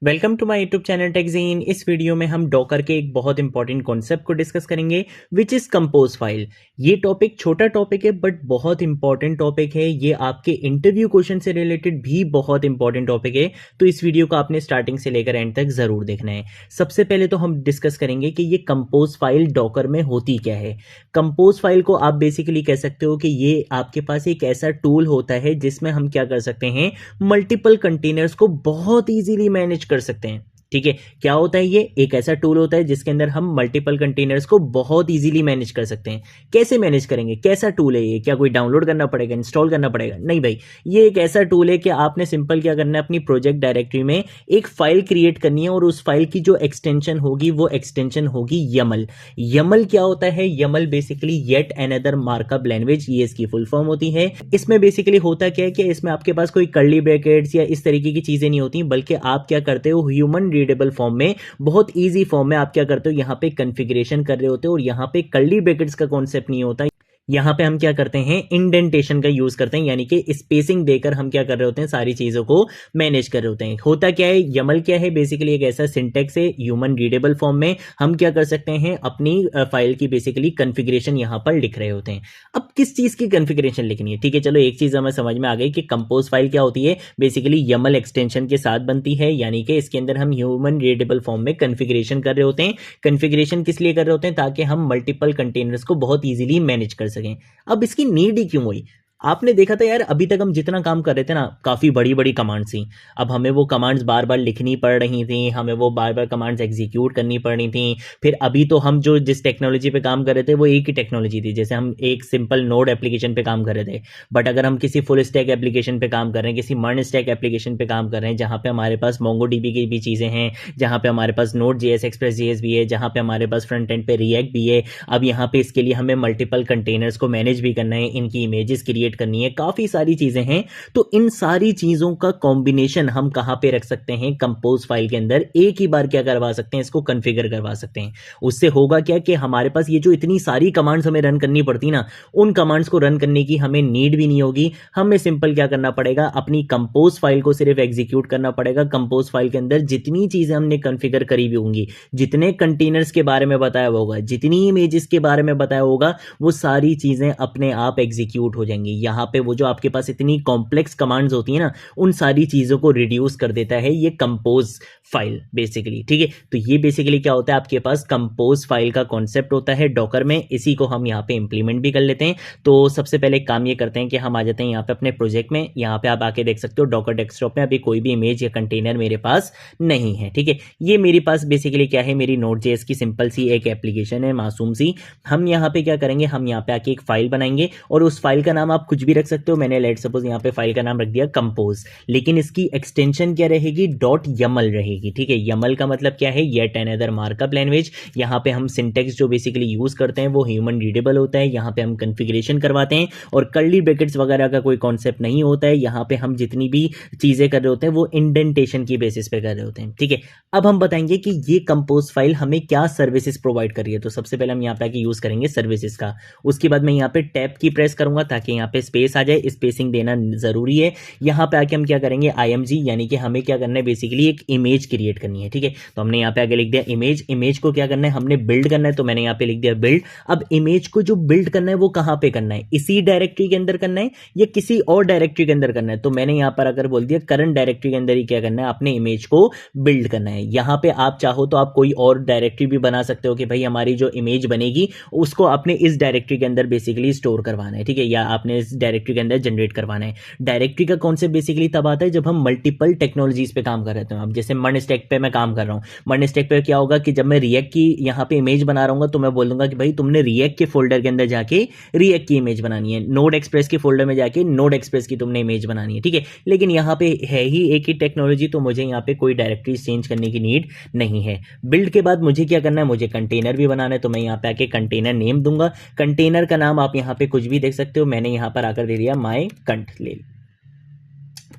Welcome to my YouTube channel टेकजीन। इस video में हम डॉकर के एक बहुत इंपॉर्टेंट कॉन्सेप्ट को डिस्कस करेंगे विच इज कंपोज फाइल। ये टॉपिक छोटा टॉपिक है बट बहुत इंपॉर्टेंट टॉपिक है। ये आपके इंटरव्यू क्वेश्चन से रिलेटेड भी बहुत इंपॉर्टेंट टॉपिक है, तो इस वीडियो को आपने स्टार्टिंग से लेकर एंड तक जरूर देखना है। सबसे पहले तो हम डिस्कस करेंगे कि ये कंपोज फाइल डॉकर में होती क्या है। कंपोज फाइल को आप बेसिकली कह सकते हो कि ये आपके पास एक ऐसा टूल होता है जिसमें हम क्या कर सकते हैं, मल्टीपल कंटेनर्स को बहुत ईजीली मैनेज कर सकते हैं। ठीक है, क्या होता है, ये एक ऐसा टूल होता है जिसके अंदर हम मल्टीपल कंटेनर्स को बहुत इजीली मैनेज कर सकते हैं। कैसे मैनेज करेंगे, कैसा टूल है ये, क्या कोई डाउनलोड करना पड़ेगा, इंस्टॉल करना पड़ेगा? नहीं भाई, ये एक ऐसा टूल है कि आपने सिंपल क्या करना है, अपनी प्रोजेक्ट डायरेक्टरी में एक फाइल क्रिएट करनी है और उस फाइल की जो एक्सटेंशन होगी वो एक्सटेंशन होगी यमल। यमल क्या होता है? Yamal basically yet another markup language, ये इसकी फुल फॉर्म होती है। इसमें बेसिकली होता क्या है कि इसमें आपके पास कोई कर्ली ब्रैकेट्स या इस तरीके की चीजें नहीं होती, बल्कि आप क्या करते हो, ह्यूमन रीडेबल फॉर्म में, बहुत इजी फॉर्म में आप क्या करते हो, यहां पे कॉन्फ़िगरेशन कर रहे होते हो और यहां पे कर्ली ब्रैकेट्स का कॉन्सेप्ट नहीं होता। यहां पे हम क्या करते हैं, इंडेंटेशन का यूज करते हैं, यानी कि स्पेसिंग देकर हम क्या कर रहे होते हैं, सारी चीजों को मैनेज कर रहे होते हैं। होता क्या है, यमल क्या है, बेसिकली एक ऐसा सिंटेक्स है ह्यूमन रीडेबल फॉर्म में हम क्या कर सकते हैं, अपनी फाइल की बेसिकली कॉन्फ़िगरेशन यहां पर लिख रहे होते हैं। अब किस चीज की कॉन्फ़िगरेशन लिखनी है? ठीक है, चलो एक चीज हमें समझ में आ गई कि कंपोज फाइल क्या होती है, बेसिकली यमल एक्सटेंशन के साथ बनती है, यानी कि इसके अंदर हम ह्यूमन रीडेबल फॉर्म में कॉन्फ़िगरेशन कर रहे होते हैं। कॉन्फ़िगरेशन किस लिए कर रहे होते हैं? ताकि हम मल्टीपल कंटेनर्स को बहुत ईजिली मैनेज कर सकें। अब इसकी नीड ही क्यों हुई? आपने देखा था यार, अभी तक हम जितना काम कर रहे थे ना, काफी बड़ी बड़ी कमांड्स थी। अब हमें वो कमांड्स बार बार लिखनी पड़ रही थी, हमें वो बार बार कमांड्स एग्जीक्यूट करनी पड़ रही थी। फिर अभी तो हम जो जिस टेक्नोलॉजी पे काम कर रहे थे वो एक ही टेक्नोलॉजी थी, जैसे हम एक सिंपल नोड एप्लीकेशन पे काम कर रहे थे। बट अगर हम किसी फुल स्टैक एप्लीकेशन पे काम कर रहे हैं, किसी मर्न स्टैक एप्लीकेशन पे काम कर रहे हैं, जहां पे हमारे पास मोंगोडीबी की भी चीजें हैं, जहां पे हमारे पास नोड जेएस, एक्सप्रेस जेएस भी है, जहां पे हमारे पास फ्रंट एंड पे रिएक्ट भी है। अब यहाँ पे इसके लिए हमें मल्टीपल कंटेनर्स को मैनेज भी करना है, इनकी इमेजेस क्रिएट करनी है, काफी सारी चीजें हैं। तो इन सारी चीजों का कॉम्बिनेशन हम कहां पे रख सकते हैं, कंपोज फाइल के अंदर एक ही बार क्या करवा सकते हैं, इसको कॉन्फ़िगर करवा सकते हैं। उससे होगा क्या कि हमारे पास ये जो इतनी सारी कमांड्स हमें रन करनी पड़ती ना, उन कमांड्स को रन करने की हमें नीड भी नहीं होगी। हमें सिंपल क्या करना पड़ेगा, अपनी कंपोज फाइल को सिर्फ एग्जीक्यूट करना पड़ेगा। कंपोज फाइल के अंदर जितनी चीजें हमने कॉन्फ़िगर करी हुई होंगी, जितने कंटेनर्स के बारे में बताया होगा, जितनी इमेजेस के बारे में बताया होगा, वो सारी चीजें अपने आप एग्जीक्यूट हो जाएंगी। यहां पे वो जो आपके पास इतनी कॉम्प्लेक्स कमांड्स होती है ना, उन सारी चीजों को रिड्यूस कर देता है ये कंपोज फाइल बेसिकली। ठीक है, तो ये बेसिकली क्या होता है, आपके पास कंपोज फाइल का कॉन्सेप्ट होता है डॉकर में। इसी को हम यहाँ पे इंप्लीमेंट भी कर लेते हैं। तो सबसे पहले एक काम ये करते हैं कि हम आ जाते हैं यहाँ पे अपने प्रोजेक्ट में। यहाँ पे आप आके देख सकते हो डॉकर डेस्कटॉप में अभी कोई भी इमेज या कंटेनर मेरे पास नहीं है। ठीक है, ये मेरे पास बेसिकली क्या है, मेरी नोड जेएस की सिंपल सी एक एप्लीकेशन है, मासूम सी। हम यहाँ पे क्या करेंगे, हम यहाँ पे आके एक फाइल बनाएंगे और उस फाइल का नाम आप कुछ भी रख सकते हो। मैंने लेट सपोज यहाँ पे फाइल का नाम रख दिया कंपोज, लेकिन इसकी एक्सटेंशन क्या रहेगी, डॉट यमल रहेगी। ठीक है, यमल का मतलब क्या है, येट अनदर मार्कअप लैंग्वेज। यहाँ पे हम सिंटेक्स जो बेसिकली यूज करते हैं वो ह्यूमन रीडेबल होता है। यहाँ पे हम कॉन्फ़िगरेशन करवाते हैं और कर्ली ब्रैकेट्स वगैरह का कोई कॉन्सेप्ट नहीं होता है। यहाँ पे हम जितनी भी चीजें कर रहे होते हैं वो इंडेंटेशन की बेसिस पे कर रहे होते हैं। ठीक है, अब हम बताएंगे कि ये कंपोज फाइल हमें क्या सर्विसेज प्रोवाइड कर रही है। तो सबसे पहले हम यहाँ पे आके यूज करेंगे सर्विसेज का। उसके बाद मैं यहाँ पे टैब की प्रेस करूंगा ताकि यहाँ पे स्पेस आ जाए, स्पेसिंग देना जरूरी है। यहाँ पे आके हम क्या करेंगे, IMG, यानी कि हमें क्या करना है, बेसिकली एक इमेज क्रिएट करनी है। ठीक है, तो हमने यहाँ पे आगे लिख दिया इमेज। इमेज को क्या करना है, हमने बिल्ड करना है, तो मैंने यहाँ पे लिख दिया बिल्ड। अब इमेज को जो बिल्ड करना है वो कहाँ पे करना है, इसी डायरेक्टरी के अंदर करना है या किसी और डायरेक्टरी के अंदर करना है? तो मैंने यहाँ पर अगर बोल दिया करंट डायरेक्टरी के अंदर ही क्या करना है, अपने इमेज को बिल्ड करना है। यहाँ पे आप चाहो तो आप कोई और डायरेक्टरी भी बना सकते हो कि भाई हमारी जो इमेज बनेगी उसको आपने इस डायरेक्टरी के अंदर बेसिकली स्टोर करवाना है। ठीक है, या आपने इस डायरेक्टरी के अंदर जनरेट करवाना है। डायरेक्टरी का कॉन्सेप्ट बेसिकली तब आता है जब हम मल्टीपल टेक्नोलॉजीज पे काम कर रहे हैं। अब जैसे मर्न स्टैक पे मैं काम कर रहा हूँ, मर्न स्टैक पे क्या होगा कि जब मैं रिएक्ट की यहाँ पे इमेज बना रहा हूँ तो मैं बोल दूंगा कि भाई तुमने रिएक्ट के फोल्डर के अंदर जाके रिएक्ट की इमेज बनानी है, नोड एक्सप्रेस के फोल्डर में जाके नोड एक्सप्रेस की तुमने इमेज बनानी है। ठीक है, लेकिन यहाँ पे है ही एक ही टेक्नोलॉजी, तो मुझे यहाँ पे कोई डायरेक्टरी चेंज करने की नीड नहीं है। बिल्ड के बाद मुझे क्या करना है, मुझे कंटेनर भी बनाना है, तो मैं यहाँ पे आके कंटेनर नेम दूंगा। कंटेनर का नाम आप यहाँ पे कुछ भी देख सकते हो, मैंने यहाँ पर आकर दे दिया माई कंट ले।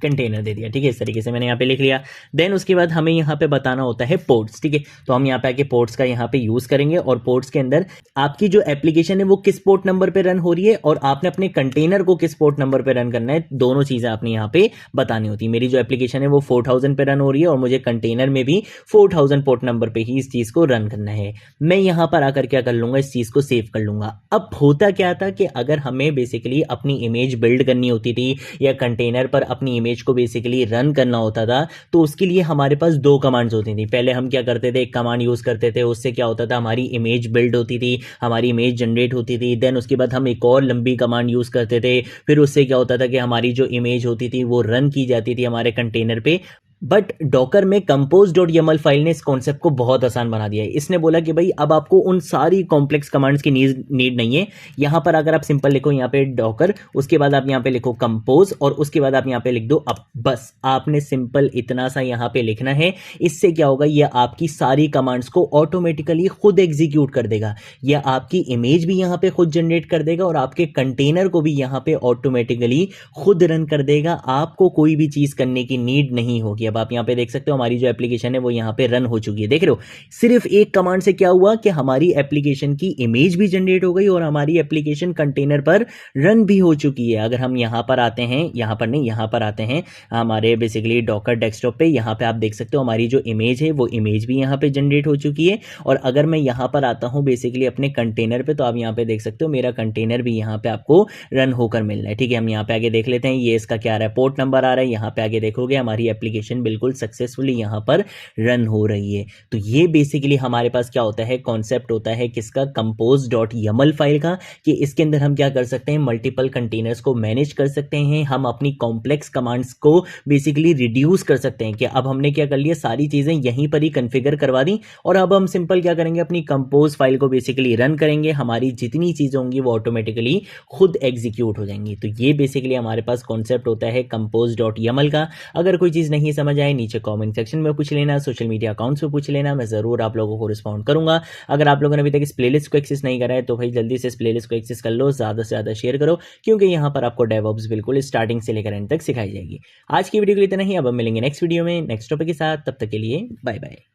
कंटेनर दे दिया, ठीक है। इस तरीके से मैंने यहाँ पे लिख लिया। देन उसके बाद हमें यहाँ पे बताना होता है पोर्ट्स, ठीक है। तो हम यहाँ पे आके पोर्ट्स का यहाँ पे यूज करेंगे और पोर्ट्स के अंदर आपकी जो एप्लीकेशन है वो किस पोर्ट नंबर पे रन हो रही है और आपने अपने कंटेनर को किस पोर्ट नंबर पे रन करना है, दोनों चीजें आपने यहाँ पे बतानी होती है। मेरी जो एप्लीकेशन है वो 4000 पे रन हो रही है और मुझे कंटेनर में भी 4000 पोर्ट नंबर पे ही इस चीज को रन करना है। मैं यहाँ पर आकर क्या कर लूंगा, इस चीज को सेव कर लूंगा। अब होता क्या था कि अगर हमें बेसिकली अपनी इमेज बिल्ड करनी होती थी या कंटेनर पर अपनी इमेज को बेसिकली रन करना होता था, तो उसके लिए हमारे पास दो कमांड्स होती थी। पहले हम क्या करते थे, एक कमांड यूज करते थे, उससे क्या होता था, हमारी इमेज बिल्ड होती थी, हमारी इमेज जनरेट होती थी। देन उसके बाद हम एक और लंबी कमांड यूज करते थे, फिर उससे क्या होता था कि हमारी जो इमेज होती थी वो रन की जाती थी हमारे कंटेनर पे। बट डॉकर में compose.yaml फाइल ने इस कॉन्सेप्ट को बहुत आसान बना दिया है। इसने बोला कि भाई अब आपको उन सारी कॉम्प्लेक्स कमांड्स की नीड नहीं है। यहां पर अगर आप सिंपल लिखो यहाँ पे डॉकर, उसके बाद आप यहाँ पे लिखो कंपोज और उसके बाद आप यहाँ पे लिख दो अब, बस आपने सिंपल इतना सा यहाँ पे लिखना है। इससे क्या होगा, यह आपकी सारी कमांड्स को ऑटोमेटिकली खुद एग्जीक्यूट कर देगा। यह आपकी इमेज भी यहाँ पे खुद जनरेट कर देगा और आपके कंटेनर को भी यहाँ पे ऑटोमेटिकली खुद रन कर देगा। आपको कोई भी चीज करने की नीड नहीं होगी। अब आप यहाँ पे देख सकते हो हमारी जो एप्लीकेशन है वो यहाँ पे रन हो चुकी है, देख रहे हो। सिर्फ एक कमांड से क्या हुआ कि हमारी एप्लीकेशन की इमेज भी जनरेट हो गई और हमारी एप्लीकेशन कंटेनर पर रन भी हो चुकी है। अगर हम यहाँ पर आते हैं, यहाँ पर नहीं, यहाँ पर आते हैं हमारे बेसिकली डॉकर डेस्कटॉप पे, यहाँ पे आप देख सकते हो हमारी जो इमेज है वो इमेज भी यहाँ पे जनरेट हो चुकी है। और अगर मैं यहाँ पर आता हूँ बेसिकली अपने कंटेनर पे, तो आप यहाँ पे देख सकते हो मेरा कंटेनर भी यहाँ पे आपको रन होकर मिल रहा है, ठीक है। हम यहाँ पे आगे देख लेते हैं, ये इसका क्या आ रहा है, पोर्ट नंबर आ रहा है। यहाँ पे आगे देखोगे हमारी एप्लीकेशन बिल्कुल सक्सेसफुली यहाँ पर रन हो रही है। तो ये बेसिकली हमारे पास क्या होता है, कॉन्सेप्ट होता है किसका, compose.yaml फाइल का, कि इसके अंदर हम क्या कर सकते हैं, मल्टीपल कंटेनर्स को मैनेज कर सकते हैं। हम अपनी कॉम्प्लेक्स कमांड्स को बेसिकली रिड्यूस कर सकते हैं कि अब हमने क्या कर लिया, सारी चीजें यहीं पर ही कॉन्फ़िगर करवा दी और अब हम सिंपल क्या करेंगे, अपनी कंपोज फाइल को बेसिकली रन करेंगे। हमारी जितनी चीजें होंगी वो ऑटोमेटिकली खुद एग्जीक्यूट हो जाएंगी। तो ये बेसिकली हमारे पास कॉन्सेप्ट होता है compose.yaml का। अगर कोई चीज नहीं समझ आए नीचे कमेंट सेक्शन में पूछ लेना, सोशल मीडिया अकाउंट्स पे पूछ लेना, मैं जरूर आप लोगों को रिस्पॉन्ड करूंगा। अगर आप लोगों ने अभी तक इस प्लेलिस्ट को एक्सेस नहीं करा है तो भाई जल्दी से इस प्लेलिस्ट को एक्सेस कर लो, ज्यादा से ज्यादा शेयर करो, क्योंकि यहाँ पर आपको डेवऑप्स बिल्कुल स्टार्टिंग से लेकर एंड तक सिखाई जाएगी। आज की वीडियो के लिए इतना ही, अब हम मिलेंगे नेक्स्ट वीडियो में नेक्स्ट टॉपिक के साथ। तब तक के लिए बाय बाय।